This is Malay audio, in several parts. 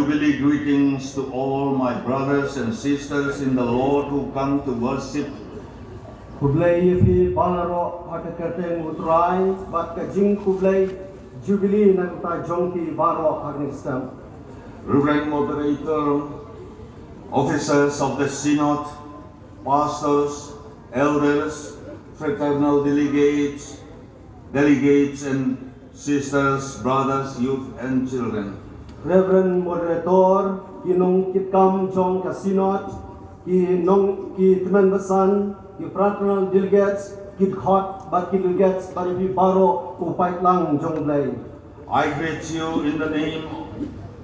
Jubilee greetings to all my brothers and sisters in the Lord who come to worship. Blei fi balaro hakakateng utrai bat ka Jingkular Jubilee na ta jong ki baro haknistam. Reverend Moderator, officers of the Synod, pastors, elders, fraternal delegates, and sisters, brothers, youth and children. Reverend Moderator, kinong kitkam jong ka Synod, ki teman besan, ki fraternal delegates, ki khot bat ki delegates bari fi baro upai lang jong Blei. I greet you in the name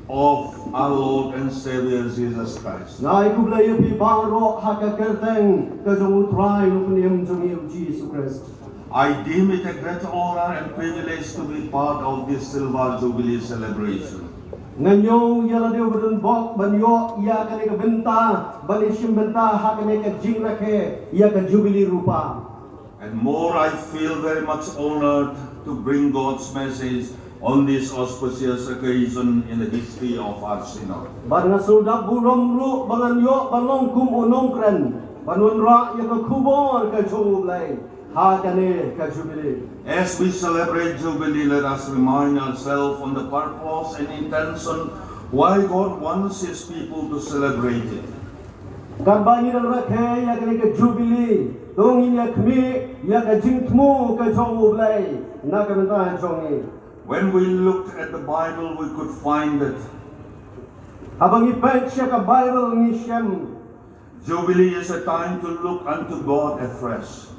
of our Lord and Savior Jesus Christ. Nai ku Blei fi baro hakakateng ka jong utrai lukniam jong Jesus Christ. I deem it a great honor and privilege to be part of this Silver Jubilee celebration. Nganyo yala dio bedun bok banyo ia kane ka benta bani sim benta hakane ka jingrakhe ia ka Jubilee rupa. And more, I feel very much honored to bring God's message on this auspicious occasion in the history of our Synod. Barna sudak burom ru bangan yo balong kum Nongkren banun ra ia ka kubor ka Jubilee hakane ka Jubilee. As we celebrate Jubilee, let us remind ourselves on the purpose and intention why God wants His people to celebrate it. Karbani dan rakhe ya kane ka Jubilee dongin ya khmi ya ka jingtmu ka Jubilee na ka benta jongi. When we looked at the Bible, we could find that Abang ipet siya ka Bible ni Shem. Jubilee is a time to look unto God afresh.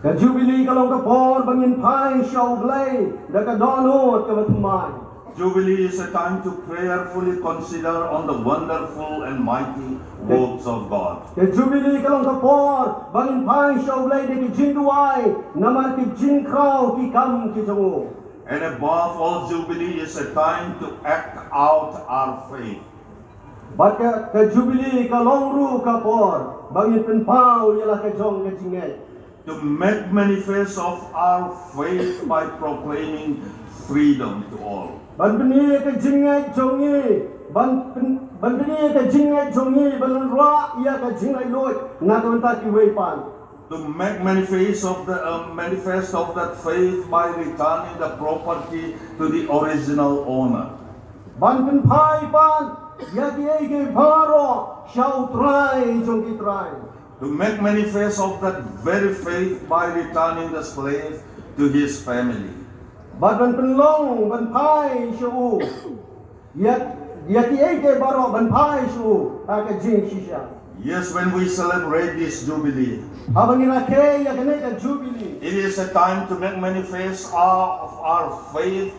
Ka Jubilee kalong ka por bangin pai siya Blei da ka donot ka batumay. Jubilee is a time to prayerfully consider on the wonderful and mighty works of God. Ka Jubilee kalong ka por bangin pai siya Blei da ki jinduai namar ki jinkrau ki kam ki jongo. And above all, Jubilee is a time to act out our faith. Bat ka Jubilee kalong ru ka por bangin penpau ialah ka jong ka jingai. To make manifest of our faith by proclaiming freedom to all. Ban beni ka jingai jongi ban beni ka jingai jongi ban ra ia ka jingai loi na ka benta ki weipan. To make manifest of that faith by returning the property to the original owner. Ban pen pai pan ya ki ai ke baro shau trai jong ki trai. To make manifest of that very faith by returning the slave to his family. Ban pen long ban pai shu ya ki ai ke baro ban pai shu ka jing shisha. Yes, when we celebrate this Jubilee, Abang ina ke ya kene ka Jubilee. it is a time to make manifest of our faith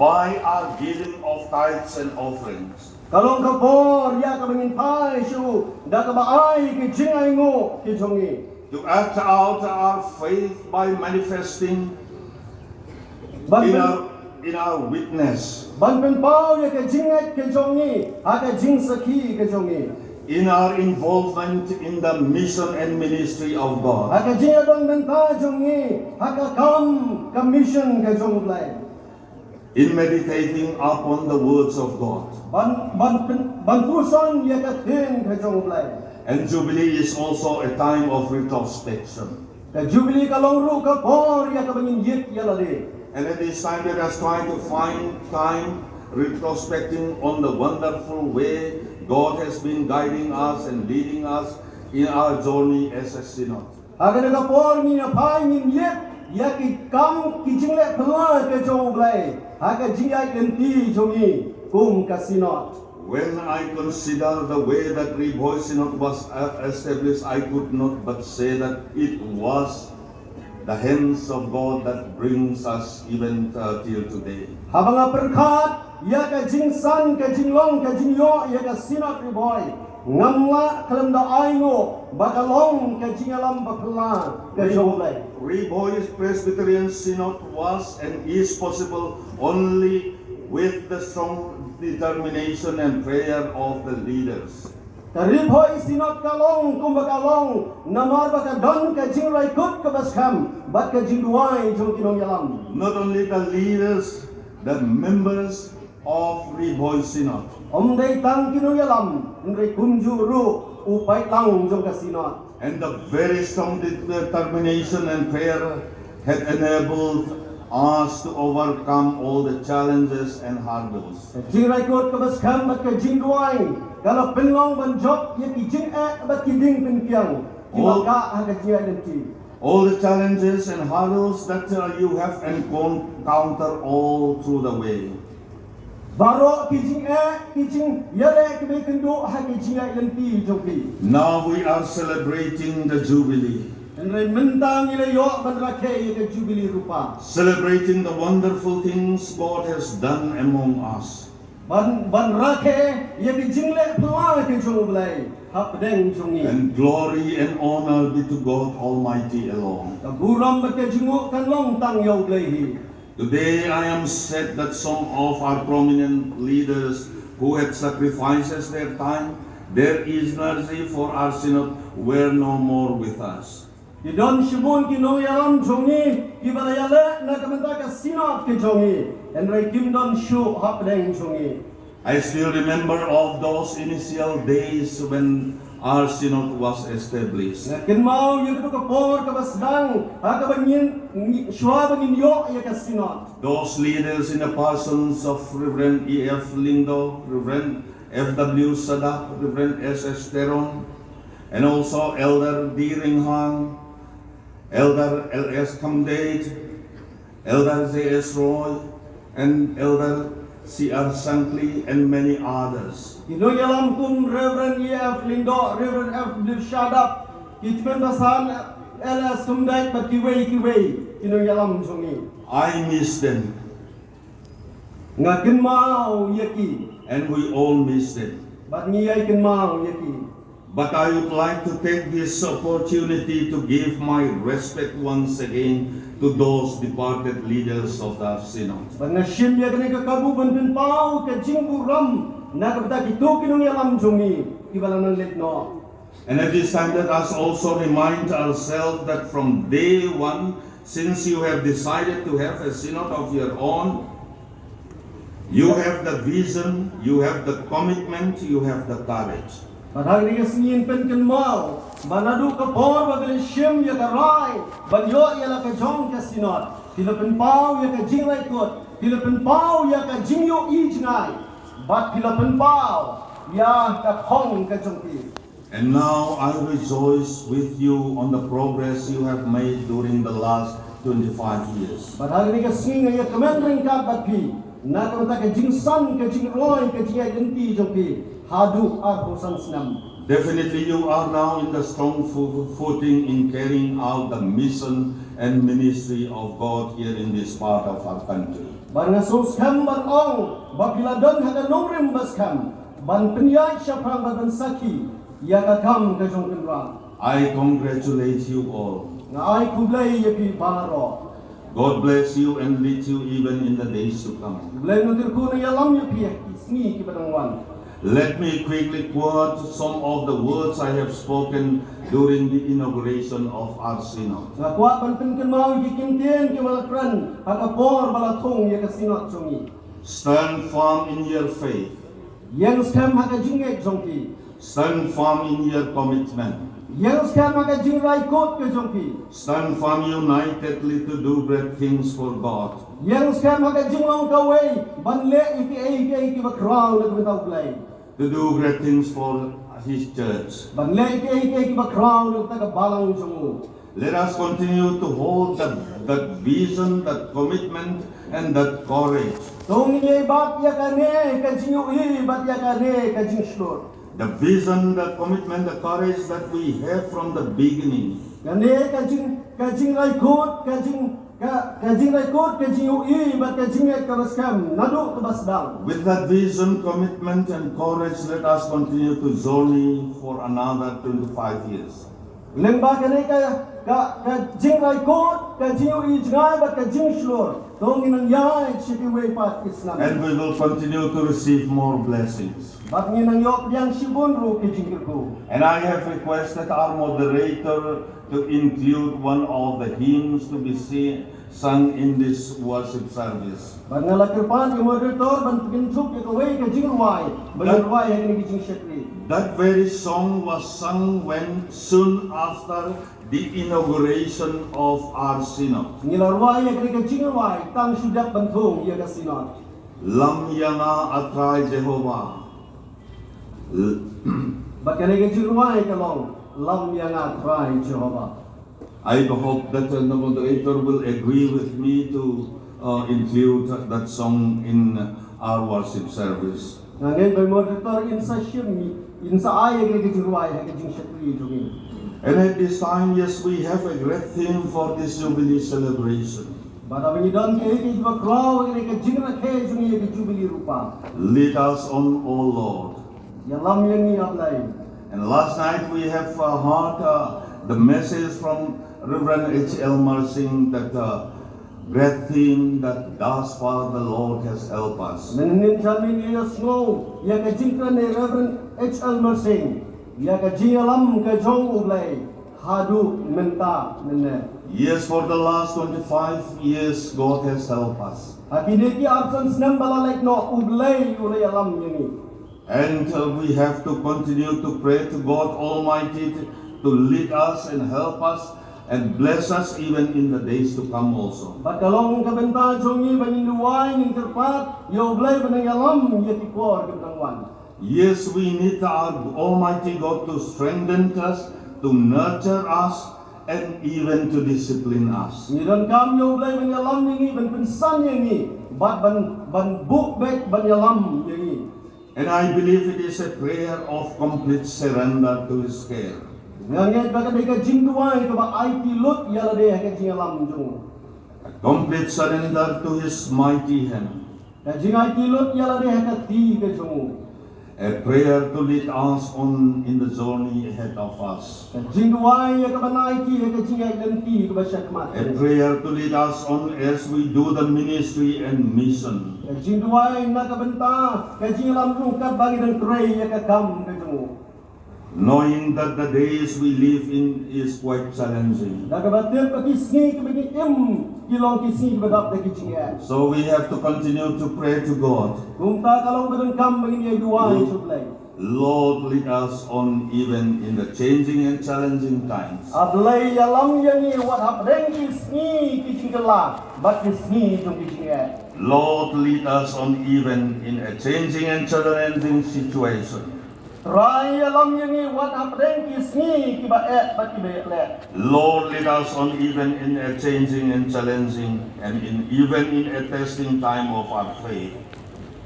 by our giving of tithes and offerings. Kalong ka por ya ka bangin pai shu da ka baai ki jingai ngo ki jongi. To act out our faith by manifesting in our witness, Ban pen pau ya ka jingai ki jongi ha ka jing sakhi ki jongi. in our involvement in the mission and ministry of God. Ha ka jingai dong benta jongi ha ka kam commission ka jong Blei. In meditating upon the words of God. Ban pusan ya ka tin ka jong Blei. And Jubilee is also a time of retrospection. Ka Jubilee kalong ru ka por ya ka bangin yit ya lade. And at this time, let us try to find time retrospecting on the wonderful way God has been guiding us and leading us in our journey as a synod. Agar ka por ni na pai ni yit ya ki kam ki jingle phla ka jong Blei. Ha ka jingai kenti jongi kum ka Synod. When I consider the way that Bhoi Synod was established, I could not but say that it was the hands of God that brings us even till today. Habang perkat ya ka jingsan ka jinglong ka jingyo ya ka Synod Bhoi. Ngamla kalam da aingo bakalong ka jingalam bakla ka jong Blei. Bhoi Presbyterian Synod was and is possible only with the strong determination and prayer of the leaders. Dari Bhoi Synod kalong kumbakalong namar baka don ka jingrai kut ka baskam bat ka jingduai jong kinong yalam. Not only the leaders, the members of Bhoi Synod. Day tang kinuyalam, nre kunjuru upay lang jong kasinot. And the very strong determination and prayer had enabled us to overcome all the challenges and hurdles. Jingrai kot kabas kam bat ka jingduai, kalau penlong banjok ye ki jing bat ki ding pinkiang. Kimaka ha ka jia denti. All the challenges and hurdles that you have encountered all through the way. Baro ki jing yale ki be kendo ha ki jia denti jongki. Now we are celebrating the Jubilee. Nre mentang ile yo bandrakhe ye ka Jubilee rupa. Celebrating the wonderful things God has done among us. Ban rakhe ye ki jingle pla ke jong Blei. Hap deng jongi. And glory and honor be to God Almighty alone. Ka buram ba ke jingu kan long tang yo Blei hi. Today I am sad that some of our prominent leaders who had sacrifices their time, their energy for our synod were no more with us. Ki don shibun ki no yalam jongi ki balayale na kamenta ka sinot ke jongi. Enrai kim don shu hap deng jongi. I still remember of those initial days when our synod was established. Na kin mau ye ka por ka basdang ha ka banyin shwa bangin yo ye ka sinot. Those leaders in the persons of Reverend E.F. Lindo, Reverend F.W. Sadak, Reverend S.S. Teron, and also Elder D. Ringhang, Elder L.S. Kamdate, Elder J.S. Roy, and Elder C.R. Shankly, and many others. Kino yalam kum Reverend E.F. Lindo, Reverend F.W. Sadak, kitmen basan L.S. Kamdate bat kiwei kino yalam jongi. I miss them, Nga kin mau ye ki and we all miss them. bat ngiyai kin mau ye ki. But I would like to take this opportunity to give my respect once again to those departed leaders of the synod. Ban shim ye kene ka kabu ban pin pau ka Jingkular na ka bata kitu kinong yalam jongi ki balan let no. And at this time, let us also remind ourselves that from day one, since you have decided to have a synod of your own, you have the vision, you have the commitment, you have the courage. Padahal ni kasingin pen ken mau banadu ka por bagal shim ye ka rai ban yo ye la ka jong ka sinot tila pen pau ye ka jingrai kot tila pen pau ye ka jingyo ijnai bat tila pen pau ya ka khong ka jongki. And now I rejoice with you on the progress you have made during the last 25 years. Padahal ni kasingin ye kamen ring ka bat pi na ka ta ka jingsan ka jingroi ka jingai denti jongki. Hadu arbosan senam. Definitely you are now in the strong footing in carrying out the mission and ministry of God here in this part of our country. Ban ngasos kam ban ong bakila don haga Nongkren bas kam ban penyai syapang ban saki ya ka kam ka jong kenrang. I congratulate you all. Ngai ku Blei ye pi baro. God bless you and lead you even in the days to come. Blei nutir ku na yalam ye pi isni ki badangwan. Let me quickly quote some of the words I have spoken during the inauguration of our synod. Nga kwa ban pen ken mau ki kimtien ki walakran haga por balathong ye ka sinot jongi. Stand firm in your faith. Yang skam haga jingai jongki. Stand firm in your commitment. Yang skam haga jingrai kot ke jongki. Stand firm unitedly to do great things for God. Yang skam haga jinglong kawai ban le iki bakraw na kumitaw Blei. To do great things for His church. Ban le iki bakraw na taga balang jongu. Let us continue to hold that vision, that commitment, and that courage. Tong ni bat ya kane ka jingu bat ya kane ka jingslor. The vision, the commitment, the courage that we have from the beginning. Kane ka jingrai kot ka jingrai kot ka jingu bat ka jingai ka baskam nadu ka basdang. With that vision, commitment, and courage, let us continue to journey for another 25 years. Lengba kane ka jingrai kot ka jingu ijngai bat ka jingslor. Tong inang yai chipi way pat Islam. And we will continue to receive more blessings. Bat nginang yok yang shibun ru ke jingkirku. And I have requested our moderator to include one of the hymns to be sung in this worship service. Ban ngalakirpan ke moderator ban pinjuk ke kawai ke jingruai. Ban yang ini jing syekri. That very song was sung when soon after the inauguration of our synod. Ngilarwai yang ini ke jingruai tang sudah bentung ia ke synod. Lam yanga atrai Jehovah. Bakan ini ke jingruai kalong lam yang atrai Jehovah. I hope that the moderator will agree with me to include that song in our worship service. Ngayon by moderator insa ay ke jingruai ke jing syekri jungi. And at this time, yes, we have a great theme for this Jubilee celebration. Bada menyidon ke jwa kraw ke jingra ke jungi ke Jubilee rupa. Lead us on, O Lord. Yang lam yang ni Blei. And last night we have heard the message from Reverend H.L. Marsing that great theme that thus far the Lord has helped us. Menin kami lias ngo ya ke jingkran ni Reverend H.L. Marsing ya ke jingalam ke jong Blei hadu menta nene. Yes, for the last 25 years God has helped us. Hakini ki absence nam balalek no Blei ulay alam yani. And we have to continue to pray to God Almighty to lead us and help us and bless us even in the days to come also. Bakalong kabenta jongi baninduway ning terpat yo Blei banangalam yati por kabangwan. Yes, we need our Almighty God to strengthen us, to nurture us, and even to discipline us. Ngidan kam yo Blei banyalam yangi ban pensan yangi bat ban buk bek banyalam yangi. And I believe it is a prayer of complete surrender to His care. Nganget baka deka jingduai ke ba IT lut yala de ke jingalam jung. A complete surrender to His mighty hand. Ka jing IT lut yala de ke ti ke jung. A prayer to lead us on in the journey ahead of us. Ka jingduai ya ke ba IT ke jingai lenti ke ba syakmat. A prayer to lead us on as we do the ministry and mission. Ka jingduai na ka benta ka jingalam jung ka bagi dan trei ya ke kam ke jung. Knowing that the days we live in is quite challenging. Daga batil pa kisni ke bagi kilong kisni badap de kijinga. So we have to continue to pray to God. Kung ta kalong badan kam bagi duai sublay. Lord, lead us on even in the changing and challenging times. Ablay alam yangi wat hapreng kisni kijingala bat kisni jung kijinga. Lord, lead us on even in a changing and challenging situation. Try alam yangi wat hapreng kisni kiba bat kiba le. Lord, lead us on even in a changing and challenging and even in a testing time of our faith.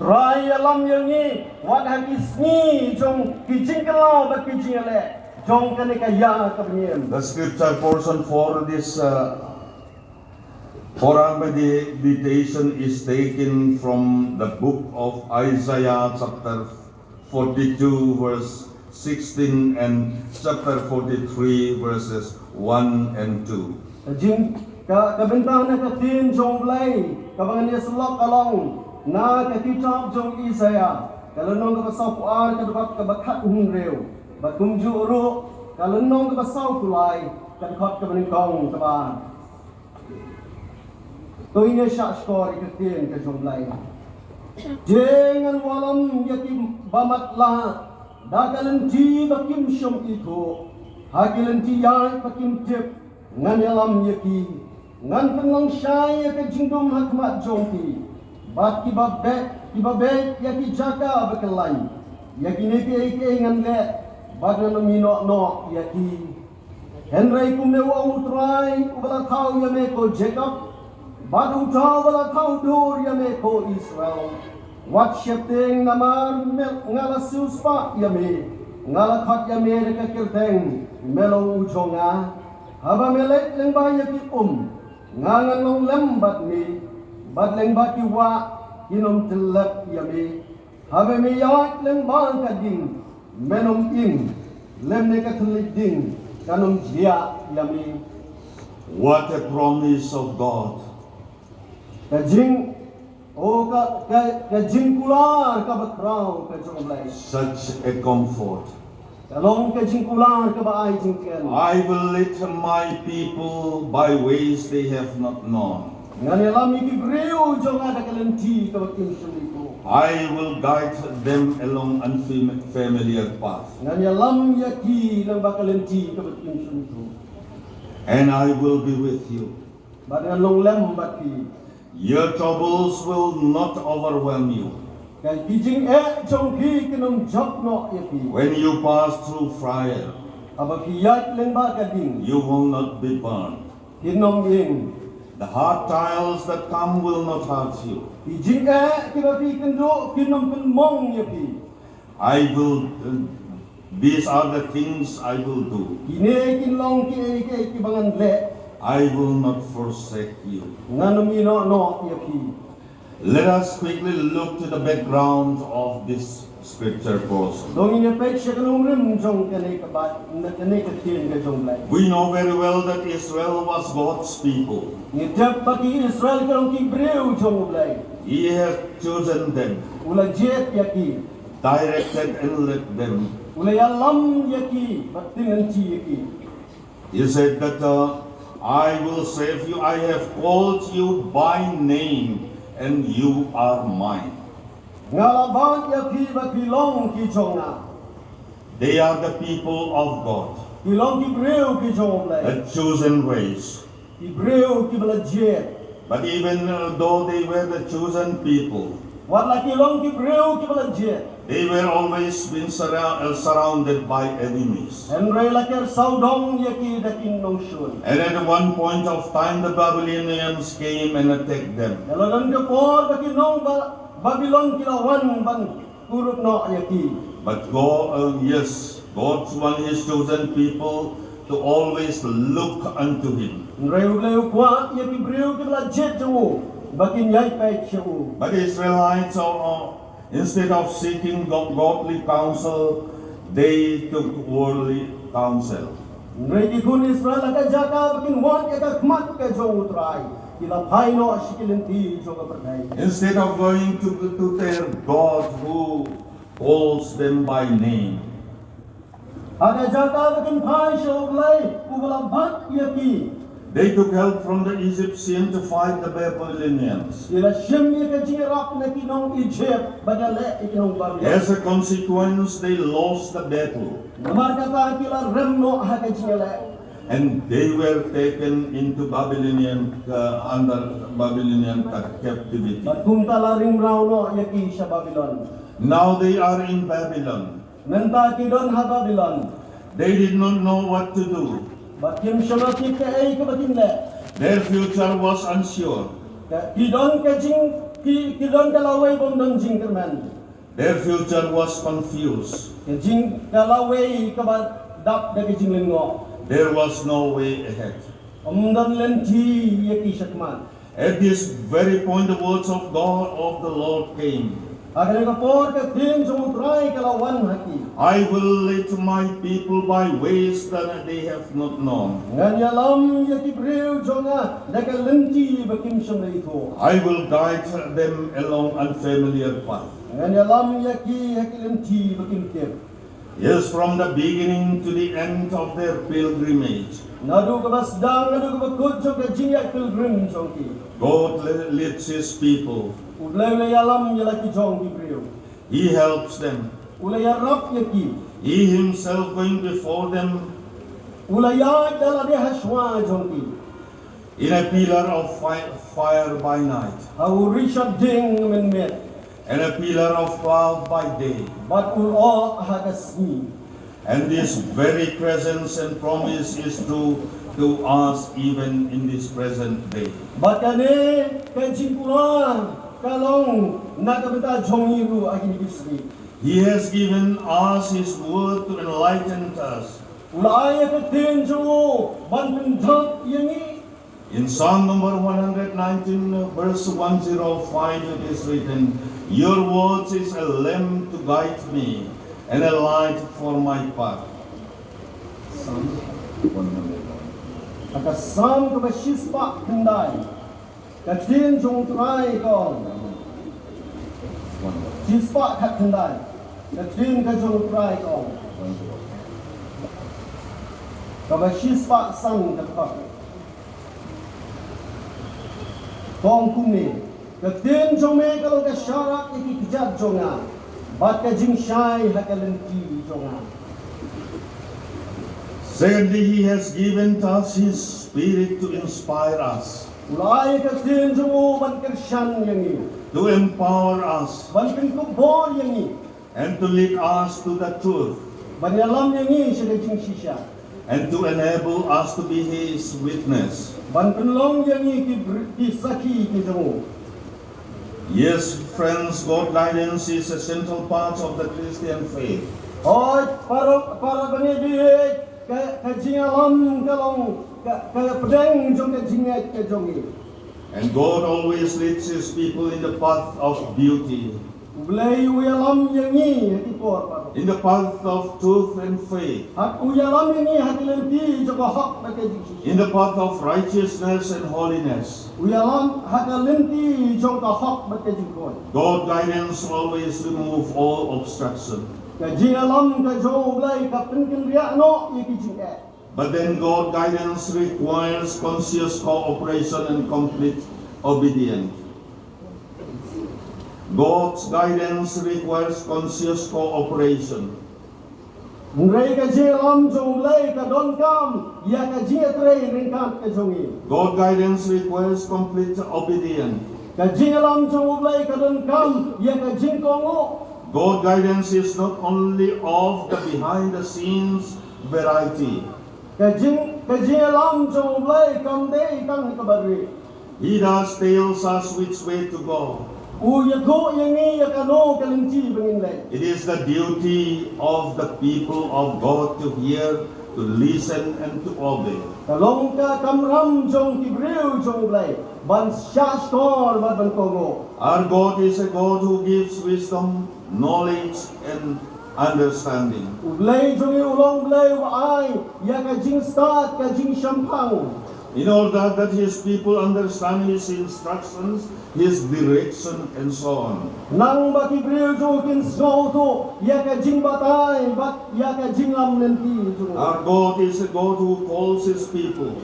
Try alam yangi wat hakisni jong kijingala bat kijingale. Jong kane kaya kabniem. The scripture portion for this for our meditation is taken from the book of Isaiah chapter 42 verse 16 and chapter 43 verses 1 and 2. Jing kabentang na katin jong Blei kabangan niya selok kalong na kakitab jong Isaiah kalanong kabasaw puar kadukat kabakat hungreu batumju uru kalanong kabasaw kulay kadukat kabaningkong kaban. Tuinya syak skor ikatin ka jong Blei. Jangan walam yakim bamatlah dagalenti bakim syom itu hagilenti yang bakim tip ngan yalam yaki ngan pengang syai ke jingdom hakmat jongki bat kibabek yaki jaka bekelai yaki neke ngan le bagan minok nok yaki Henry kumewa utrai ubala tau yameko Jacob badu tau ubala tau dur yameko Israel. Wat syepting namar ngalasus pa yami ngalakhat yami deka kirteng melo ujonga haba melek leng bahaya ki ngangan long lembat mi bat leng baki wa inom telap yami haba mi yat leng bang kading menom ing lem neka teliding kanom jia yami. What a promise of God. Kajing ka Jingkular ka bakraw ka Jubilee. Such a comfort. Kalong ka Jingkular ka ba ay jingken. I will lead my people by ways they have not known. Ngani alam iki breu jong ada kalenti ka bakim sumito. I will guide them along unfamiliar path, Ngani alam yaki lang bakalenti ka bakim sumito. and I will be with you. Badan long lem baki. Your troubles will not overwhelm you. Kay kijing jong ki kinong jok no yaki. When you pass through fire, Aba kiyat leng ba kading. you will not be burned. Kinong ing. The hard trials that come will not hurt you. Kijing kibapi kendo kinong mong yaki. I will, these are the things I will do. Kine kinlong ki kibangan le. I will not forsake you. Nganumino no yaki. Let us quickly look to the background of this scripture portion. Dong ina pek siya kanong rim jong kanay kabat na kanay katin ka jong Blei. We know very well that Israel was God's people. Ngitap pati Israel kanong kibreu jong Blei. He has chosen them, Ula jet yaki. directed and led them. Ula yalam yaki. Batingan ci yaki. He said that I will save you. I have called you by name, and you are mine. Ngalaban yaki bakilong ki jong na. They are the people of God, Kilong kibreu ki jong Blei. a chosen race. Kibreu ki bala jet. But even though they were the chosen people, Wala kilong kibreu ki bala jet. they were always been surrounded by enemies. Henry lakir saudong yaki dakin nong shun. And at one point of time, the Babylonians came and attacked them. Kalau nang kapor bagi nong Babylon kilawan ban kuruk no yaki. But God, yes, God wanted His chosen people to always look unto Him. Reu kwa yaki breu kibla jet jo bakin yai pek jo. But the Israelites, instead of seeking godly counsel, they took worldly counsel. Rei kun Israel ka jaka bakin wat ka khmat ka jo utrai. Kila phai no shikilenti jo ka perkai. Instead of going to their God who calls them by name, Ada jaka bakin phai jo Blei ubala bhat yaki. they took help from the Egyptians to fight the Babylonians. Kila shem ye ka jirap na kinong Egypt badale ikinong Babylon. As a consequence, they lost the battle, Namar kata kila remno ha ka jingale. and they were taken into under Babylonian captivity. Batung talaring rauno yaki sa Babylon. Now they are in Babylon. Nanta kidon ha Babylon. They did not know what to do. Bakim syamati ke ka bakin le. Their future was unsure. Kidon ka kidon kalaway bondong jingkerman. Their future was confused. Jing kalaway ka ba dap da jinglengo. There was no way ahead. Omdan lenti yaki sakman. At this very point, the words of God of the Lord came. Agar ka por ka tin sumutray kalawan haki. I will lead my people by ways that they have not known. Nganyalam yaki breu jonga da ka lenti bakim syamito. I will guide them along unfamiliar path. Nganyalam yaki lenti bakim kep. Yes, from the beginning to the end of their pilgrimage, Nadu ka basdang, nadu ka bakut jong ka jingyak pilgrim jongki. God leads His people. Ulay alam yalaki jong kibriyo. He helps them. Ulay arap yaki. He Himself going before them Ulay dala de haswa jongki. in a pillar of fire by night, How Richard ding men met. and a pillar of cloud by day. But ulo hagasmi. And this very presence and promise is true to us even in this present day. But kane ka Jingkular kalong nakabita jongiru agini bisri. He has given us His word to enlighten us. Ulay ka tin jo banpun dhak yangi. In Psalm number 119, verse 105, it is written, "Your words is a lamp to guide me, and a light for my path." Psalm 100. Akasam ka bashispa kendai. Katin jong trai kong. Shispa kat kendai. Katin ka jong trai kong. Ka bashispa sang ka pak. Kong kumi. Ketin jong me kalau ke syarat iki kejat jonga. Bat ke jing syai hakalenti jonga. Secondly, He has given us His Spirit to inspire us, Ulai ketin jong ban kersyan yang ni. to empower us, Ban kubor yang ni. and to lead us to the truth, Ban yalam yang ni syada jing shisha. and to enable us to be His witness. Ban penolong yang ni ki saki ki jong. Yes, friends, God guidance is a central part of the Christian faith. Oi para bangedi ka jingalam kalong ka pedang jong ka jingat ka jongi. And God always leads His people in the path of beauty, Blei uyalam yang ni hati por paro. in the path of truth and faith, Hak uyalam yang ni hati lenti joko hak na ka jing. in the path of righteousness and holiness. Uyalam hak lenti jong ka hak na ka jing kon. God guidance always remove all obstruction. Ka jingalam ka jong blei ka penkin ria no iki jing. But then God guidance requires conscious cooperation and complete obedience. God's guidance requires conscious cooperation. Ngrei ka jingalam jong blei ka don kam ya ka jingatrei ringkat ka jongi. God guidance requires complete obedience. Ka jingalam jong blei ka don kam ya ka jingkongo. God guidance is not only of the behind the scenes variety. Kajialam jong blai kam dei kang kabari. He does tells us which way to go. U yako yang ni yakano kalinci bengin lai. It is the duty of the people of God to hear, to listen, and to obey. Kalong ka kamram jong kibreu jong blai. Ban syastor ban kongo. Our God is a God who gives wisdom, knowledge, and understanding. U blai jong ulong blai wa ai ya ka jing start ka jing shampang. In order that His people understand His instructions, His direction, and so on. Nang ba kibreu jong kin snow to ya ka jing batai bat ya ka jing lam nanti jong. Our God is a God who calls His people,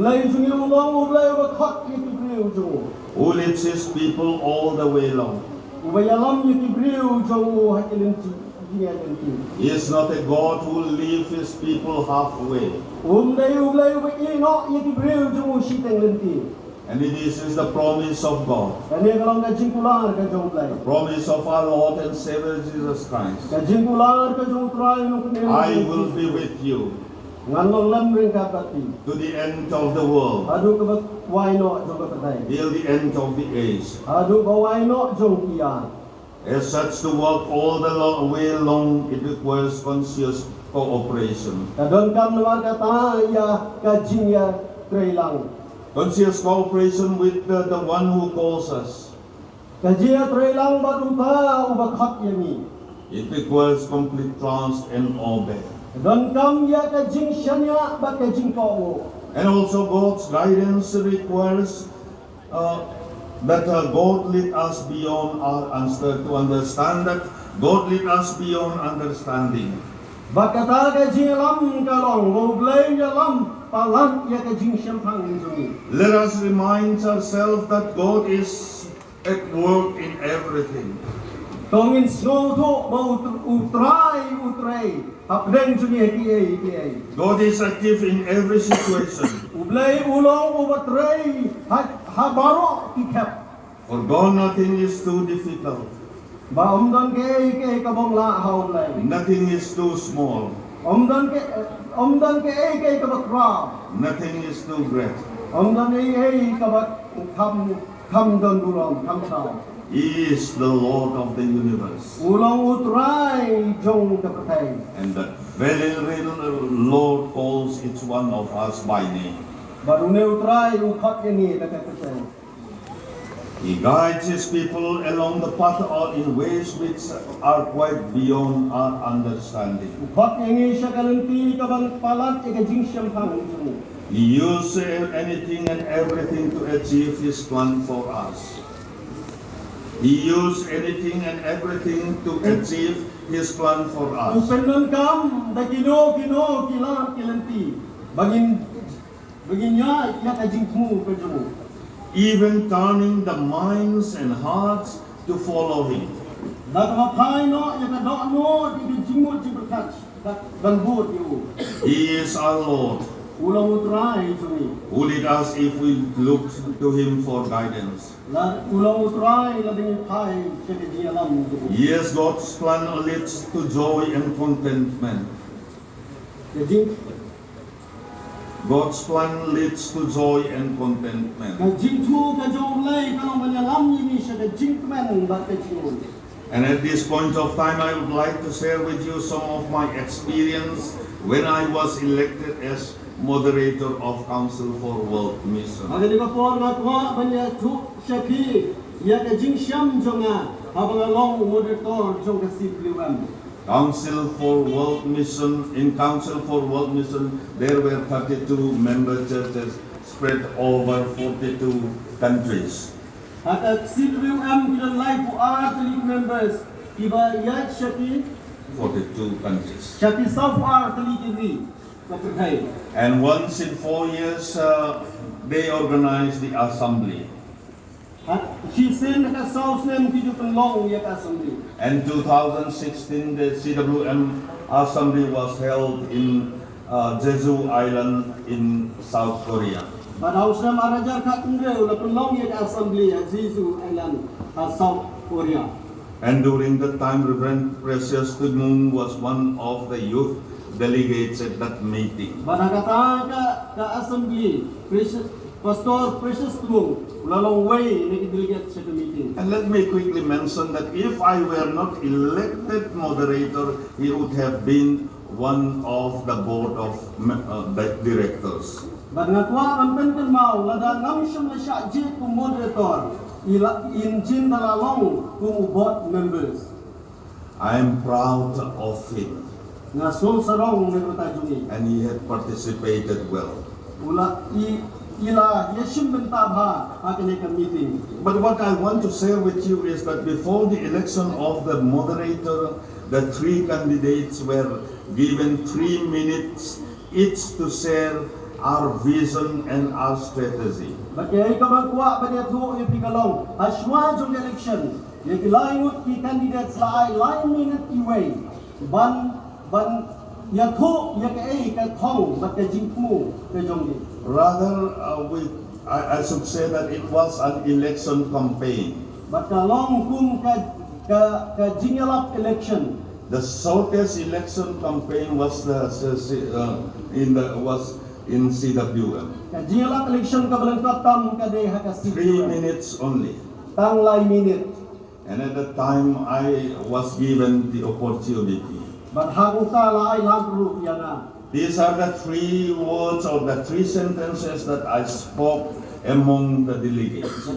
Blai jong ulong blai wa khat ki kibreu jong. who leads His people all the way along. Ubayalam yung kibriw jong hakilinti nanti. He is not a God who leaves His people halfway. Umday ino yung kibriw jong usiteng nanti. And this is the promise of God, Kani kalong ka Jingkular ka jong blay. promise of our Lord and Savior Jesus Christ. Ka Jingkular ka jong try nung kanil. I will be with you Nganong lamring ka pati. to the end of the world, Adu ka ba waino jong kapatay. till the end of the age. Adu ka waino jong kiyan. As such, to walk all the way along, it requires conscious cooperation. Kadon kam naman ka ya ka jingya trailang. Conscious cooperation with the one who calls us. Ka jingya trailang baduta ubakhat yami. It requires complete trust and obey. Kadon kam ya ka jing syanya ba ka jing kongo. And also God's guidance requires that God lead us beyond our answer, to understand that God lead us beyond understanding. Bakata ka jingalam kalong moblay yalam palat ya ka jing syampang juni. Let us remind ourselves that God is at work in everything. Tongin snow to mau utray hapdeng juni ki. God is active in every situation. Ublay ulong ubatray habaro kikap. For God nothing is too difficult. Ba omdan ke kabong la haulay. Nothing is too small. Omdan ke kabakra. Nothing is too great. Omdan kabak kam don bulong kam tao. He is the Lord of the universe. Ulong utray jong kapatay. And that very real Lord calls each one of us by name. Baru utray ukat ini nakapatay. He guides His people along the path in ways which are quite beyond our understanding. Ukat ini siya kalanti kabang palat ika jing syampang juni. He uses anything and everything to achieve His plan for us. He used anything and everything to achieve His plan for us. Upenon kam da kino kilat kilanti. Bagin niya ya ka jing mu ka jumu. even turning the minds and hearts to follow him. He is our Lord, who lead us if we look to him for guidance. Yes, God's plan leads to joy and contentment. God's plan leads to joy and contentment. And at this point of time, I would like to share with you some of my experience when I was elected as moderator of Council for World Mission. Council for World Mission, in Council for World Mission, there were 32 member churches spread over 42 countries. 42 countries. And once in 4 years, they organize the assembly. And 2016, the CWM assembly was held in Jeju Island in South Korea. And during that time, Reverend Precious Tudmung was one of the youth delegates at that meeting. Pastor Precious Tudmung And let me quickly mention that if I were not elected moderator, he would have been one of the board of directors. I am proud of him, and he had participated well. But what I want to share with you is that before the election of the moderator, the three candidates were given 3 minutes each to share our vision and our strategy. Rather, I should say that it was an election campaign. The shortest election campaign was in CWM. 3 minutes only. And at that time, I was given the opportunity. These are the 3 words or the 3 sentences that I spoke among the delegates,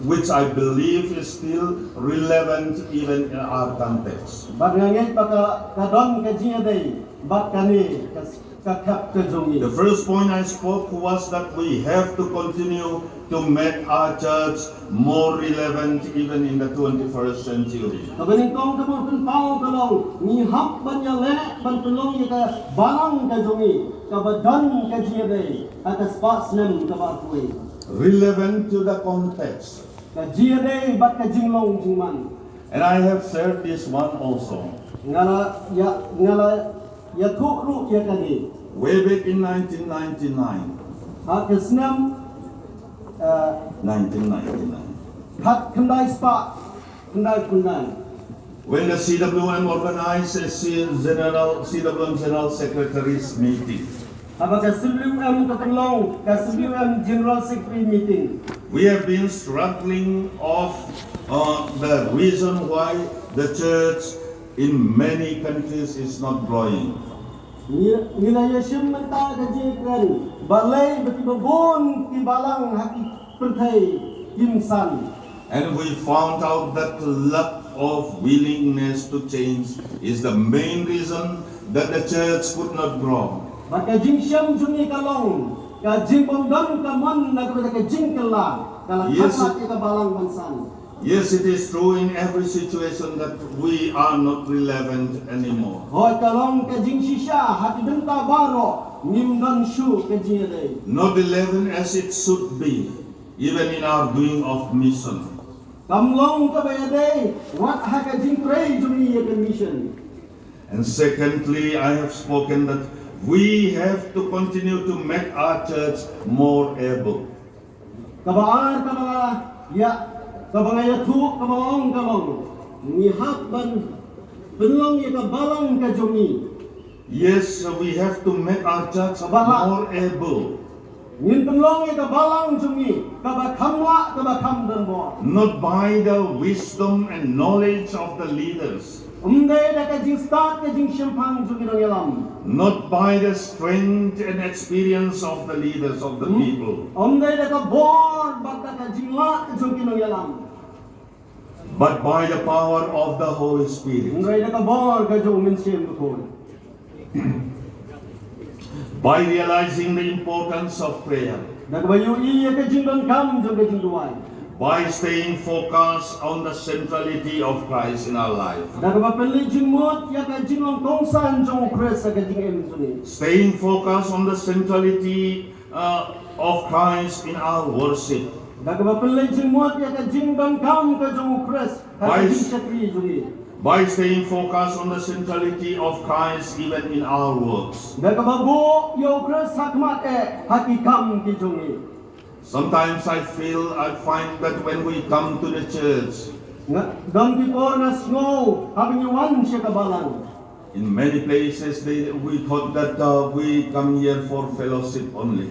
which I believe is still relevant even in our context. The first point I spoke was that we have to continue to make our church more relevant even in the 21st century. Relevant to the context. And I have shared this one also. Way back in 1999. 1999. When the CWM organized a CWM General Secretary's meeting. We have been struggling of the reason why the church in many countries is not growing. And we found out that lack of willingness to change is the main reason that the church could not grow. Yes, it is true in every situation that we are not relevant anymore. Hoi kalong ke jing shisha hati denta baro nim don shu ke jing dei. Not relevant as it should be, even in our doing of mission. Kam long ke bay dei wat ha ke jing prei jumi ye ke mission. And secondly, I have spoken that we have to continue to make our church more able. Kabaar kabala ya kabangaya tu kabang kabang ni hak ban penlong ye ka balang ke jumi. Yes, we have to make our church more able. Ngin penlong ye ka balang jumi kaba kamwa kaba kam dan bo. Not by the wisdom and knowledge of the leaders. Umdai da ka jing start ke jing shampang jumi dong yalam. Not by the strength and experience of the leaders of the people. Umdai da ka bor bat ka jing la jumi dong yalam. But by the power of the Holy Spirit. Umdai da ka bor ka jong min shem ko. By realizing the importance of prayer. Da ka bayu i ye ka jing don kam jong ka jing duai. By staying focused on the centrality of Christ in our life. Da ka ba penli jing mot ya ka jing long tong san jong pres ka jing em juni. Staying focused on the centrality of Christ in our worship. Da ka ba penli jing mot ya ka jing don kam ka jong pres ka jing shakri juni. By staying focused on the centrality of Christ even in our works. Da ka ba bo yo pres hakmat haki kam ki juni. Sometimes I find that when we come to the church, Dam ki por na snow having you one siya ka balang. in many places we thought that we come here for fellowship only.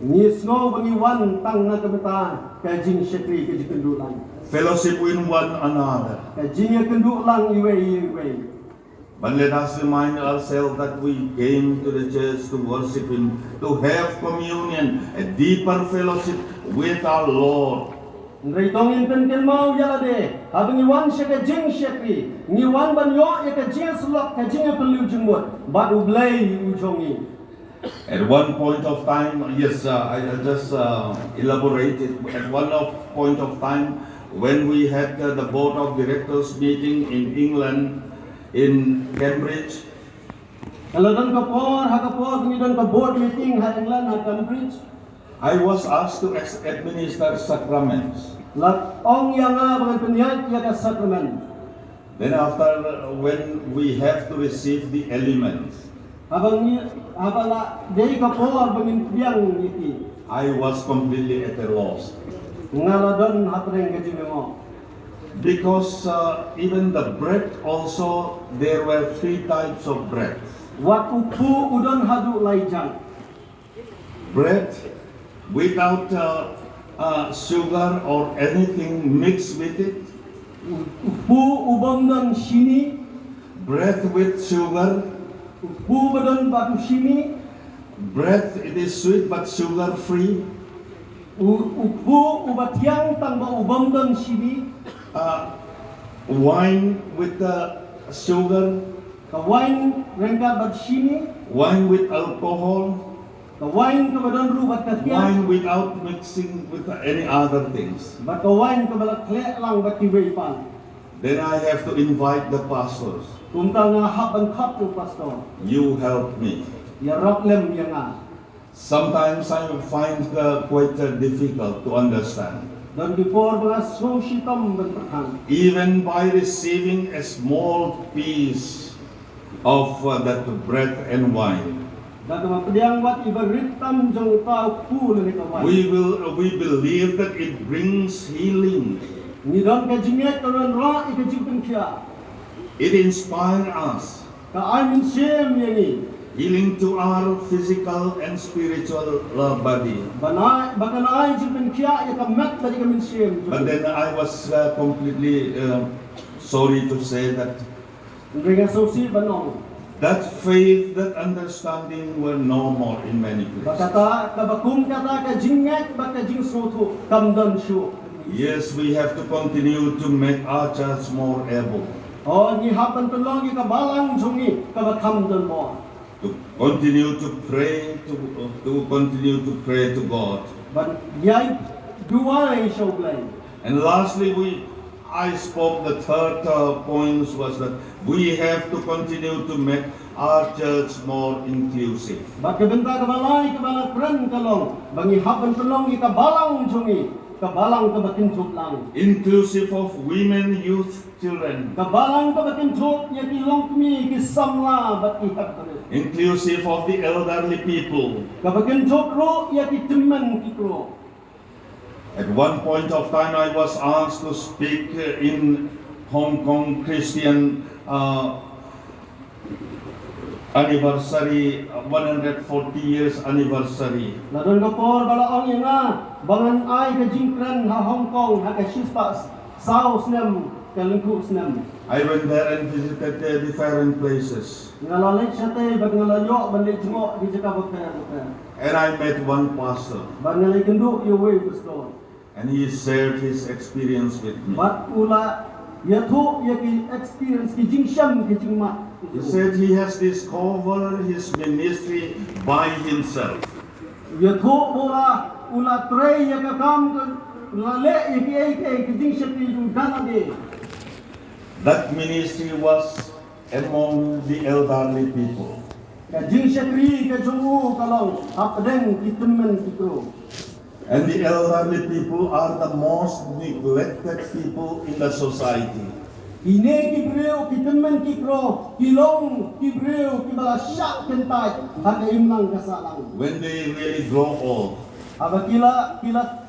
Ni snow bangi one tang na kamita ka jing shakri ka jing kendulang. Fellowship with one another. Ka jing ya kendulang iwe. But let us remind ourselves that we came to the church to worship Him, to have communion, a deeper fellowship with our Lord. Ngai tongin pen mau yala de habang iwan siya ka jing shakri ni wan ban yo ya ka jing sulak ka jing pelu jengmot but Blei ujongi. At one point of time, yes, I just elaborated. At point of time, when we had the board of directors meeting in England, in Cambridge, Kalau dan kapor hakapor ni dan ka board meeting ha England ha Cambridge. I was asked to administer sacraments. Lat ong yang bangan penyat ya ka sakramen. Then after, when we have to receive the elements, Habang ni habala dei kapor bangin biang iti. I was completely at a loss. Ngaladon hatreng ka jing mo. Because even the bread also, there were 3 types of bread. Wat upu udon hadu laijang. Bread without sugar or anything mixed with it. Upu ubam dan sini. Bread with sugar. Upu badon batu sini. Bread, it is sweet but sugar free. Upu ubatiang tang ba ubam dan sini. Wine with sugar. Ka wine rengka bad sini. Wine with alcohol. Ka wine ka badon ru bat katiang. Wine without mixing with any other things. Bat ka wine ka balak klek lang bat tiwei pan. Then I have to invite the pastors. Kumta nga haban kap tu pastor. You help me. Ya roklem ya nga. Sometimes I find quite difficult to understand. Dan before mga snow shitam bentakhan. Even by receiving a small piece of that bread and wine, Dan mapediang wat ibaritam jong tao pu ni ka wine. we believe that it brings healing. Ni dan ka jinget kanan ra ikajipin kia. It inspires us, Ka ay min shem yani. healing to our physical and spiritual body. Banai bakan ay jipin kia ya ka mat badi ka min shem. But then I was completely sorry to say that Ngrenga sosi banong. that faith, that understanding were no more in many places. Bakata kabakum kata ka jinget baka jing sotu kamdan shu. Yes, we have to continue to make our church more able, Oh ni hapan pelong ka balang jungi ka bakamdan mo. to continue to pray, to continue to pray to God. But yai duai show Blei. And lastly, I spoke, the third point was that we have to continue to make our church more inclusive. Bat kebenta kebalai kebala keren kalong bangi haban pelong ika balang jongi kebalang kebatin cup lang. Inclusive of women, youth, children. Kebalang kebatin cup ya kilong kemi kisamla bat ihap kene. Inclusive of the elderly people. Kebatin cup ro ya kitemen kikro. At one point of time, I was asked to speak in Hong Kong Christian anniversary, 140 years anniversary. Ladon kapor bala ang ina bangan ai ke Jingkren ha Hong Kong ha ke Shispas South Snem ke Lingku Snem. I went there and visited the different places. Ngalalek sate bag ngalayo balik jengok di Jakarta bukan. And I met one pastor. Bag ngalai kenduk you way pastor. And he shared his experience with me. Bat ula ya thu ya ki experience ki jingsham ki jingma. He said he has discovered his ministry by himself. Ya thu ula trei ya ka kam la le ya ki jingsham ki jingdana de. That ministry was among the elderly people. Ka jingshakri ka jungu kalong apdeng ki temen kikro. And the elderly people are the most neglected people in the society. Ine ki breu ki temen kikro kilong ki breu ki bala syak kentai hak imlang kasalang. When they really grow old, Aba kila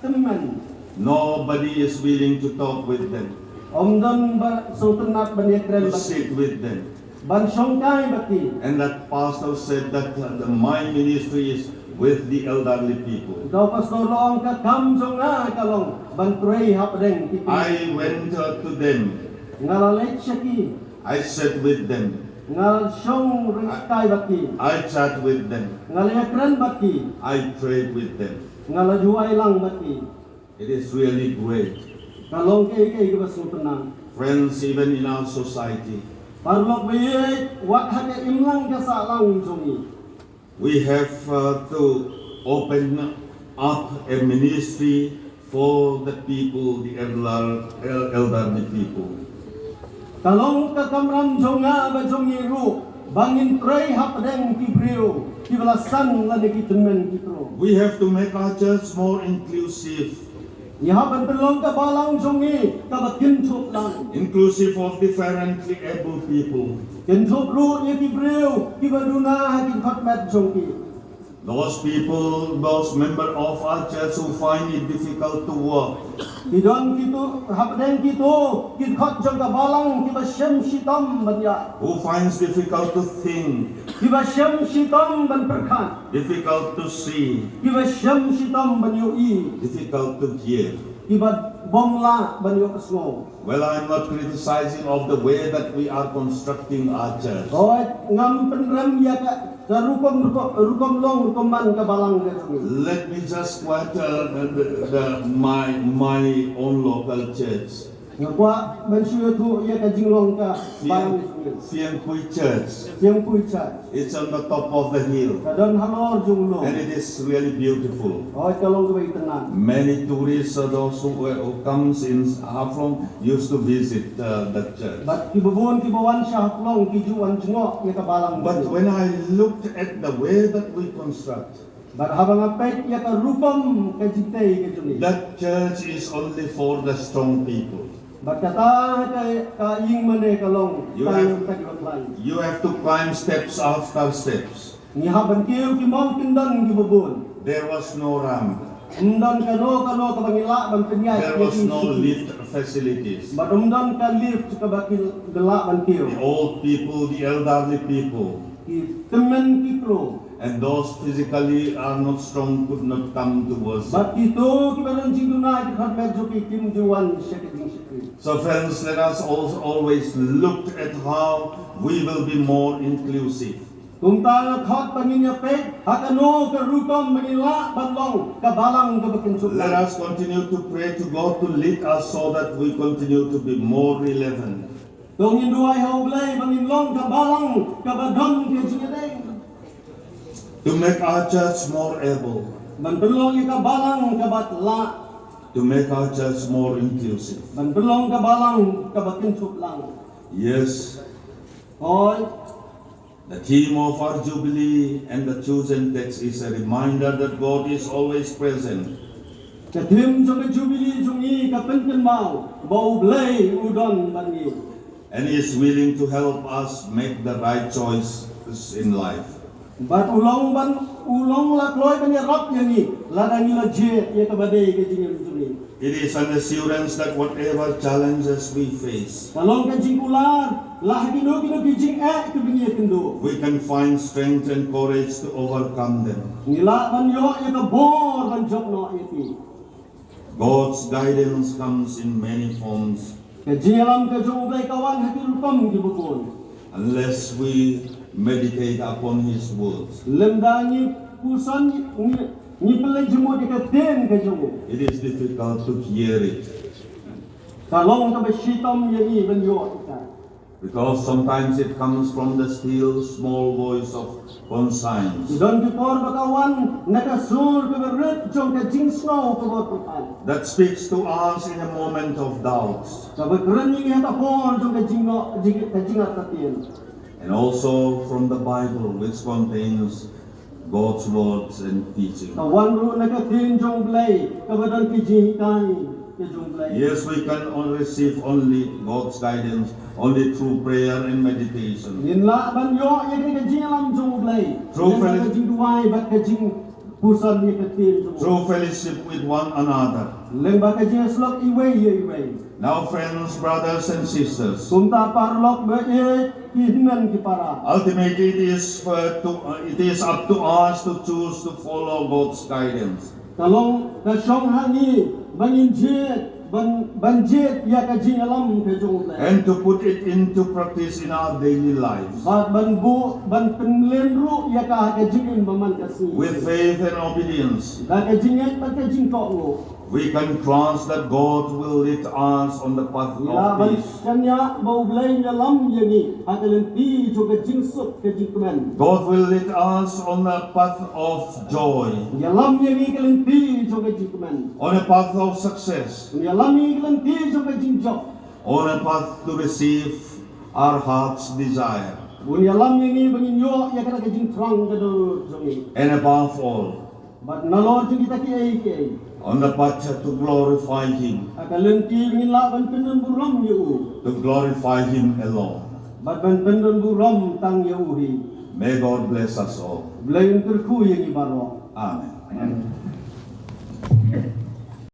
temen nobody is willing to talk with them, omdan ba sultanat banekren to bati sit with them. ban songkai bati. And that pastor said that my ministry is with the elderly people. Daw pastor loong ka kam jonga kalong ban pray hapdeng ki. I went to them. Ngalalek syaki I sat with them. ngal song ringkai bati. I chat with them. Ngalekren bati I prayed with them. ngalajuai lang bati. It is really great. Kalong ke ba sultanan. Friends, even in our society, Parlok bayet wat hak imlang kasalang jongi. we have to open up a ministry for the people, the elderly people. Kalong kakamram jonga ba jongi ru bangin pray hapdeng ki breu ki balasan la de ki temen kitro. We have to make our church more inclusive, Iha ban pelong ka balang jongi ka batin chup lang. inclusive of differently able people. Ken chup ru ye ki breu ki baduna ha ki khatmat jongi. Those people, those members of our church who find it difficult to work, Idon kitu hapdeng kitu ki khat jong ka balang ki ba shem shitam banya. who finds difficult to think, Ki ba shem shitam ban perkhat. difficult to see, Ki ba shem shitam ban yu i. difficult to hear. Ki ba bongla ban yu asmo. Well, I'm not criticizing of the way that we are constructing our church. Oi ngam penrem ya ka rukom long rukoman ka balang ka jongi. Let me just quote my own local church, Ngakwa bensu tu ya ka jinglong ka balang jongi. Fiang Kui Church. Yang puicha. It's on the top of the hill, Kadon halor junglo. and it is really beautiful. Oi kalong ka tenan. Many tourists, those who comes in Haflong, used to visit that church. Bat ki bubon ki bawan sya long ki juan jungok ya ka balang. But when I looked at the way that we construct, Bat habang apet ya ka rukom ka jitay ka jongi. that church is only for the strong people. Bat kata ka ing mane kalong You tayong have- tagibaklay. You have to climb steps after steps. Ni haban kiyo ki mountain ki bubon. There was no ramp. Umdan kano ka bangila ban penyai. There was no lift facilities. Bat umdan ka lift ka bakil gelak ban kiyo. The old people, the elderly people, Ki temen ki pro. and those physically are not strong could not come to worship. Bat itu ki banon jing dunai ki khat met joki kim juan syek jing syekri. So friends, let us also always look at how we will be more inclusive. Kumta khat pangin ya pek hakano ka rukom manila banlong ka balang ka bakin Let suka. us continue to pray to God to lead us so that we continue to be more relevant. Tongin duai hau Blei bangin long ka balang ka badon ka jingadeng. To make our church more able. Ban pelong ka balang ka batla. to make our church more inclusive. ban belong ka balang ka bakin chup lang. Yes, Oi, the theme of our Jubilee and the chosen text is a reminder that God is always present. ka tim jong ka Jubilee jong i ka pen mau, bau Blei udon ban ni. And He is willing to help us make the right choices in life. Bat ulong la kloi ban ya rot yang ni, la dan ni la je ya ka badai ka jing Jubilee. It is an assurance that whatever challenges we face, Kalong ka Jingkular, lah kino ki jing ka bingi kendo. we can find strength and courage to overcome them. Nila ban yo ya ka bor ban job no iti. God's guidance comes in many forms. Ka jingalam ka jong Blei kawan hati rupam ki bukun. Unless we meditate upon His words, Lemdangi pusan ni pelai jemo ka ten ka jong. it is difficult to hear it. Kalong ka ba shitam yang i ban yo ita. Because sometimes it comes from the still small voice of conscience Don kitor bakawan nakasur ka beret jong ka jing snow ka berputan. that speaks to us in a moment of doubt, Ka bekeren ni hata por jong ka jing atatin. and also from the Bible, which contains God's words and teaching. Kawan ru nakatin jong Blei ka badan ki jing kai ka jong Blei. Yes, we can receive only God's guidance only through prayer and meditation. Yin la ban yo ya ka jing alam jong Blei. True Ka fellowship. jing duai bat ka jing pusan ni ka tin jong. Through fellowship with one another. Leng ba ka jing slok iwe ye iwe. Now, friends, brothers, and sisters, Kumta parlok ba e kihinan ki para. ultimately it is up to us to choose to follow God's guidance. Kalong ka syong hani bangin jet ban jet ya ka jing alam ka jong Blei. And to put it into practice in our daily lives. Ban penlen ru ya ka jing baman kasi. With faith and obedience, Da ka jing ban ka jing tok ngo. we can trust that God will lead us on the path Ya of ban peace. kanya bau Blei ya lam ya ni akalen ti jo ka jing sup ka jing kemen. God will lead us on the path of joy, Ya lam ya ni kalen ti jo ka jing kemen. on a path of success, Ya lam ni kalen ti jo ka jing job. on a path to receive our heart's desire, Bun ya lam ya ni bangin yo ya ka jing trang ka do jo ni. and above all, Bat nalor jo kita ki ai ke. on the path to glorify Him, Akalen ti bangin la ban penen buram yo. to glorify Him alone. Bat ban penen buram tang yo hi. May God bless us all. Blei terku yang ibaro. Amen.